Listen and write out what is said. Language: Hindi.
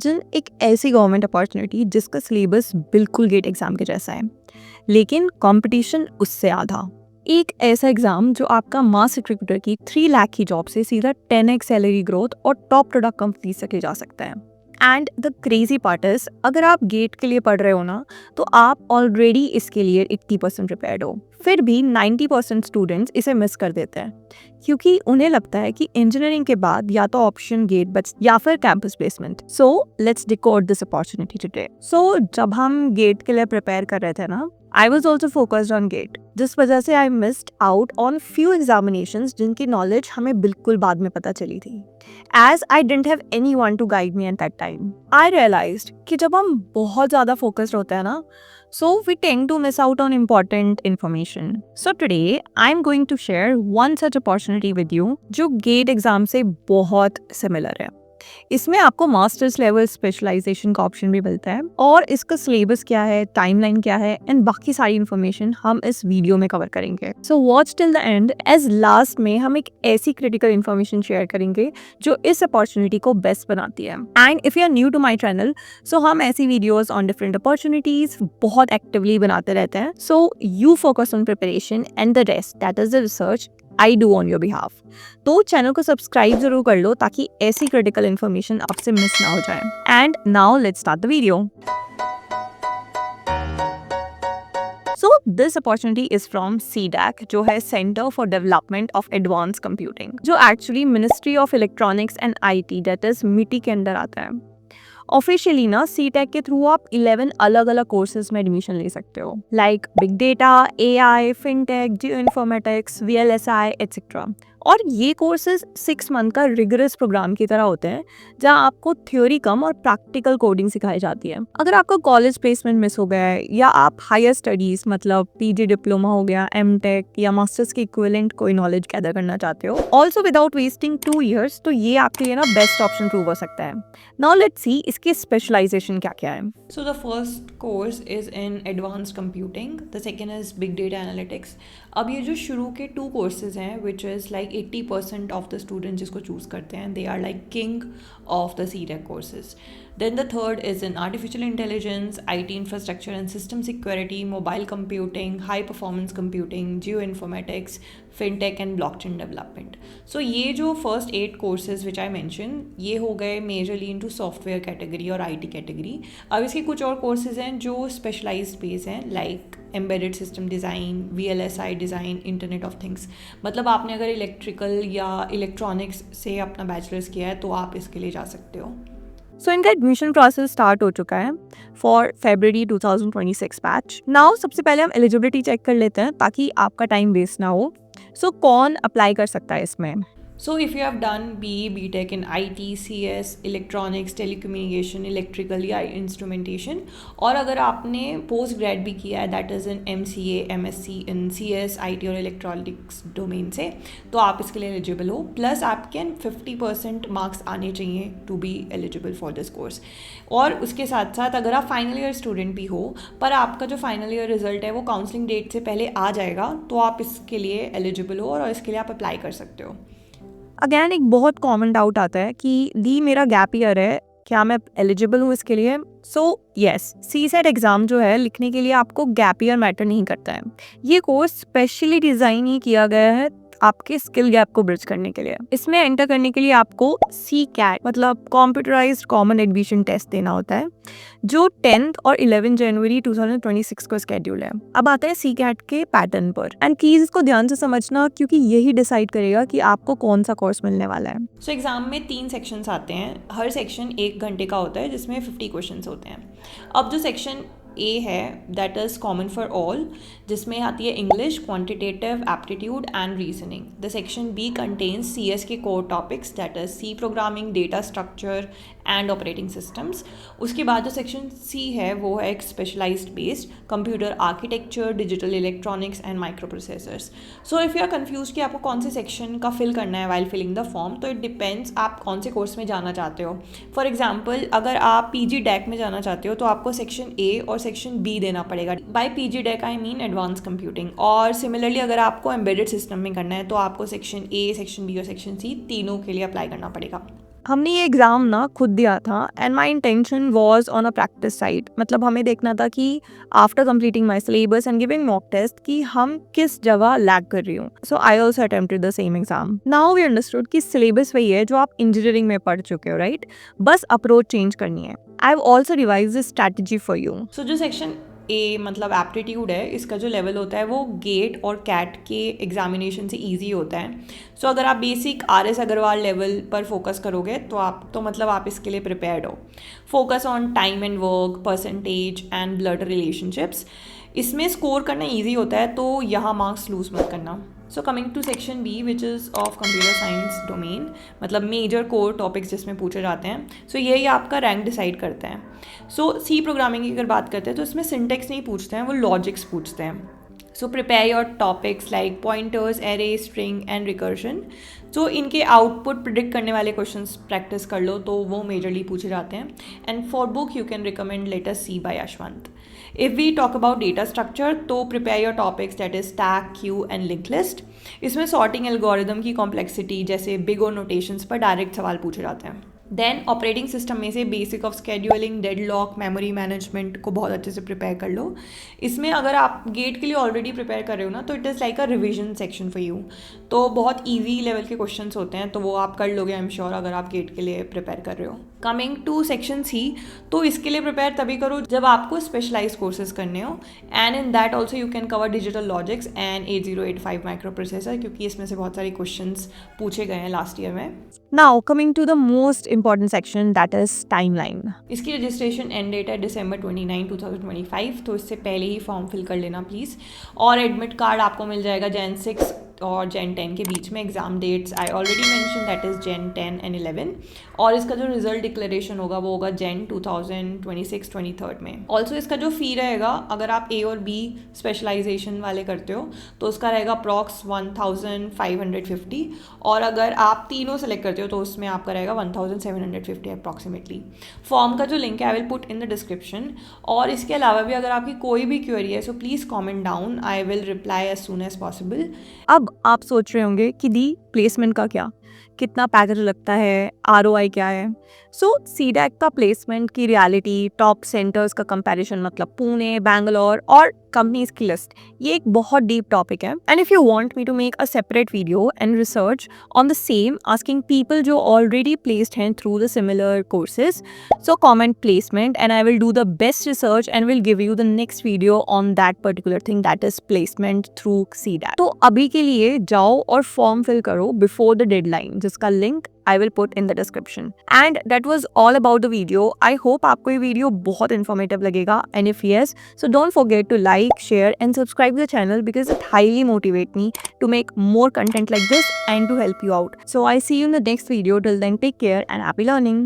जिन एक ऐसी गवर्नमेंट अपॉर्चुनिटी जिसका सिलेबस बिल्कुल गेट एग्जाम के जैसा है, लेकिन कंपटीशन उससे आधा। एक ऐसा एग्जाम जो आपका मास रिक्रूटर की 3 लाख की जॉब से सीधा 10x सैलरी ग्रोथ और टॉप प्रोडक्ट कंपनी तक ले जा सकता है। And the crazy part is, अगर आप गेट के लिए पढ़ रहे हो ना, तो आप ऑलरेडी इसके लिए 80% प्रिपेयर्ड हो। फिर भी 90% स्टूडेंट्स इसे मिस कर देते हैं क्योंकि उन्हें लगता है कि इंजीनियरिंग के बाद या तो ऑप्शन गेट बच या फिर campus placement. So let's decode this opportunity today. So जब हम गेट के लिए प्रिपेयर कर रहे थे ना, I was also focused on GATE, जिस वजह से I missed out on few examinations जिनकी नॉलेज हमें बिल्कुल बाद में पता चली थी, as I didn't have anyone to guide me at that time. I realised कि जब हम बहुत ज़्यादा फोकस्ड होते हैं ना, so we tend to miss out on important information. So today I'm going to share one such opportunity with you जो गेट एग्जाम से बहुत सिमिलर है। इसमें आपको मास्टर्स लेवल स्पेशलाइजेशन का ऑप्शन भी मिलता है और इसका सिलेबस क्या है, टाइमलाइन क्या है एंड बाकी सारी इन्फॉर्मेशन हम इस वीडियो में कवर करेंगे। So watch till the end, as last में हम एक ऐसी क्रिटिकल इन्फॉर्मेशन शेयर करेंगे जो इस अपॉर्चुनिटी को बेस्ट बनाती है। And if you are new to my channel, so हम ऐसी वीडियोज ऑन डिफरेंट अपॉर्चुनिटीज बहुत एक्टिवली बनाते रहते हैं। So you focus on preparation and the rest, that is the research I do on your behalf. तो चैनल को सब्सक्राइब जरूर कर लो ताकि ऐसी क्रिटिकल इन्फॉर्मेशन आपसे मिस ना हो जाए। And now let's start the video. So this opportunity is from CDAC, जो है centre for development of advance computing, जो actually ministry of electronics and IT that is MITI के अंदर आता है। ऑफिशियली ना CTEC के थ्रू आप 11 अलग अलग कोर्सेज में एडमिशन ले सकते हो, like big data, AI, fintech, geo informatics, VLSI etcetera. और ये कोर्सेज 6 मंथ का रिगरस प्रोग्राम की तरह होते हैं जहाँ आपको थ्योरी कम और प्रैक्टिकल कोडिंग सिखाई जाती है। अगर आपका कॉलेज प्लेसमेंट मिस हो गया है या आप हायर स्टडीज मतलब PG डिप्लोमा हो गया, MTech या मास्टर्स के इक्विवेलेंट कोई नॉलेज गैदर करना चाहते हो, ऑल्सो विदाउट वेस्टिंग 2 years, तो ये आपके लिए ना बेस्ट ऑप्शन प्रूव हो सकता है। नाउ लेट्स सी इसकी स्पेशलाइजेशन क्या क्या है। So the first course is in advanced computing, the second is big data analytics. अब ये जो शुरू के 2 courses हैं which is like 80% of the students जिसको choose करते हैं, they are like king of the CTEC courses. Then the third is in artificial intelligence, IT infrastructure and system security, mobile computing, high performance computing, geoinformatics, fintech and blockchain development. So ये जो first 8 courses which I mentioned, ये हो गए majorly into software category और IT category. अब इसके कुछ और courses हैं जो specialized base हैं, like embedded system design, VLSI design, internet of things. मतलब आपने अगर electrical या electronics से अपना bachelor's किया है तो आप इसके लिए जा सकते हो। सो इनका एडमिशन प्रोसेस स्टार्ट हो चुका है फॉर February 2026 बैच। नाउ सबसे पहले हम एलिजिबिलिटी चेक कर लेते हैं ताकि आपका टाइम वेस्ट ना हो। सो कौन अप्लाई कर सकता है इसमें? So if you have done BE, BTech in IT, CS, electronics, telecommunication, electrical या instrumentation, और अगर आपने पोस्ट ग्रेड भी किया है that is in MCA, MSc in CS, IT और इलेक्ट्रॉनिक्स डोमेन से, तो आप इसके लिए एलिजिबल हो। प्लस आपके 50% मार्क्स आने चाहिए to be eligible for this course. और उसके साथ साथ अगर आप फाइनल ईयर स्टूडेंट भी हो पर आपका जो फाइनल ईयर रिजल्ट है वो काउंसलिंग डेट से पहले आ जाएगा, तो आप इसके लिए एलिजिबल हो और इसके लिए आप अप्लाई कर सकते हो। अगेन एक बहुत कॉमन डाउट आता है कि दी मेरा गैप ईयर है, क्या मैं एलिजिबल हूँ इसके लिए? सो येस, CSET एग्ज़ाम जो है लिखने के लिए आपको गैप ईयर मैटर नहीं करता है। ये कोर्स स्पेशली डिज़ाइन ही किया गया है आपके स्किल गैप को ब्रिज करने के लिए। इसमें एंटर करने के लिए आपको CCAT मतलब कंप्यूटराइज्ड कॉमन एडमिशन टेस्ट देना होता है, जो 10 और 11 जनवरी 2026 को स्केड्यूल है। अब आता है CCAT के पैटर्न पर, एंड प्लीज इसको ध्यान से समझना क्योंकि यही डिसाइड करेगा कि आपको कौन सा कोर्स मिलने वाला है। सो एग्जाम में 3 सेक्शंस आते हैं, हर सेक्शन 1 घंटे का होता है जिसमें 50 क्वेश्चंस होते हैं। अब जो सेक्शन A है that is common for all, जिसमें आती है English, quantitative aptitude and reasoning. The section B contains CS के core topics that is C programming, data structure and operating systems. उसके बाद जो सेक्शन C है वो है एक specialised based computer architecture, digital electronics and micro processors. So if you are confuse कि आपको कौन से सेक्शन का फिल करना है वाइल फिलिंग द फॉर्म, तो इट डिपेंड्स आप कौन से कोर्स में जाना चाहते हो। फॉर एग्जाम्पल अगर आप PG DAC में जाना चाहते हो तो आपको सेक्शन A और सेक्शन B देना पड़ेगा। By PG DAC I mean advance computing. और सिमिलरली अगर आपको एम्बेडेड सिस्टम में करना है तो आपको सेक्शन A, सेक्शन B और सेक्शन C तीनों के लिए अप्लाई करना पड़ेगा। हमने ये एग्ज़ाम ना खुद दिया था and my intention was on a practice side, मतलब हमें देखना था कि after completing my syllabus and giving mock test कि हम किस जगह लैग कर रही हूँ. So I also attempted the same exam. Now we understood कि सिलेबस वही है जो आप इंजीनियरिंग में पढ़ चुके हो, राइट? बस अप्रोच चेंज करनी है. I have also revise this strategy for you. So जो सेक्शन ए मतलब एप्टीट्यूड है, इसका जो लेवल होता है वो गेट और कैट के एग्जामिनेशन से इजी होता है. सो अगर आप बेसिक RS अग्रवाल लेवल पर फोकस करोगे तो मतलब आप इसके लिए प्रिपेयर्ड हो. Focus on time and work, percentage and blood relationships. इसमें स्कोर करना ईजी होता है, तो यहाँ मार्क्स लूज मत करना. So coming to section B which is of computer science domain, मतलब मेजर कोर टॉपिक्स जिसमें पूछे जाते हैं. सो यही आपका रैंक डिसाइड करते हैं. सो सी प्रोग्रामिंग की अगर बात करते हैं तो इसमें सिंटेक्स नहीं पूछते हैं, वो लॉजिक्स पूछते हैं. So prepare your topics like pointers, array, string and recursion. So इनके आउटपुट प्रिडिक्ट करने वाले क्वेश्चंस प्रैक्टिस कर लो, तो वो मेजरली पूछे जाते हैं. And for book you can recommend let us C by Yashwant. If we talk about data structure तो prepare your topics that is stack, queue and link list. इसमें सॉर्टिंग एल्गोरिदम की कॉम्प्लेक्सिटी जैसे बिग और नोटेशंस पर डायरेक्ट सवाल पूछे जाते हैं. देन ऑपरेटिंग सिस्टम में से basic of scheduling, deadlock, memory management को बहुत अच्छे से प्रिपेयर कर लो. इसमें अगर आप गेट के लिए ऑलरेडी प्रिपेयर कर रहे हो ना, तो it is like a revision section for you. तो बहुत ईजी लेवल के क्वेश्चंस होते हैं, तो वो आप कर लोगे आई एम श्योर अगर आप गेट के लिए प्रिपेयर कर रहे हो. कमिंग टू सेक्शन सी, तो इसके लिए प्रिपेयर तभी करो जब आपको स्पेशलाइज कोर्सेज करने हो. And in that also you can cover digital logics and 8085 micro processor, क्योंकि इसमें से बहुत सारे क्वेश्चंस पूछे गए हैं लास्ट ईयर में. Now coming to the most important section that is timeline. इसकी रजिस्ट्रेशन एंड डेट है December 29, 2025, तो इससे पहले ही फॉर्म फिल कर लेना प्लीज़. और एडमिट कार्ड आपको मिल जाएगा Jan 6 और Jan 10 के बीच में. Exam dates I already mention that is Jan 10 and 11. और इसका जो रिजल्ट डिक्लेरेशन होगा वो होगा Jan 2026-23 में. ऑल्सो इसका जो फ़ी रहेगा, अगर आप A और B स्पेशलाइजेशन वाले करते हो तो उसका रहेगा अप्रॉक्स 1550. और अगर आप तीनों सेलेक्ट करते हो तो उसमें आपका रहेगा 1750 अप्रॉक्सीमेटली. फॉर्म का जो लिंक है I will put in the description. और इसके अलावा भी अगर आपकी कोई भी क्वेरी है so please comment down, I will reply as soon as possible. अब आप सोच रहे होंगे कि दी प्लेसमेंट का क्या, कितना पैकेज लगता है, ROI क्या है. सो CDAC का प्लेसमेंट की रियलिटी, टॉप सेंटर्स का कंपैरिजन, मतलब पुणे, बैंगलोर और कंपनीज की लिस्ट, ये एक बहुत डीप टॉपिक है. And if you want me to make a separate video and research on the same asking people जो ऑलरेडी प्लेस्ड हैं through the similar courses, so comment placement and I will do the best research and will give you the next video on that particular thing that is placement through CDAC. तो अभी के लिए जाओ और फॉर्म फिल करो बिफोर द डेडलाइन, जिसका link I will put in the description. And that was all about the video. I hope आपको ये वीडियो बहुत informative लगेगा. And if yes, so don't forget to like, share and subscribe to the channel because it highly motivates me to make more content like this and to help you out. So I see you in the next video. Till then, take care and happy learning.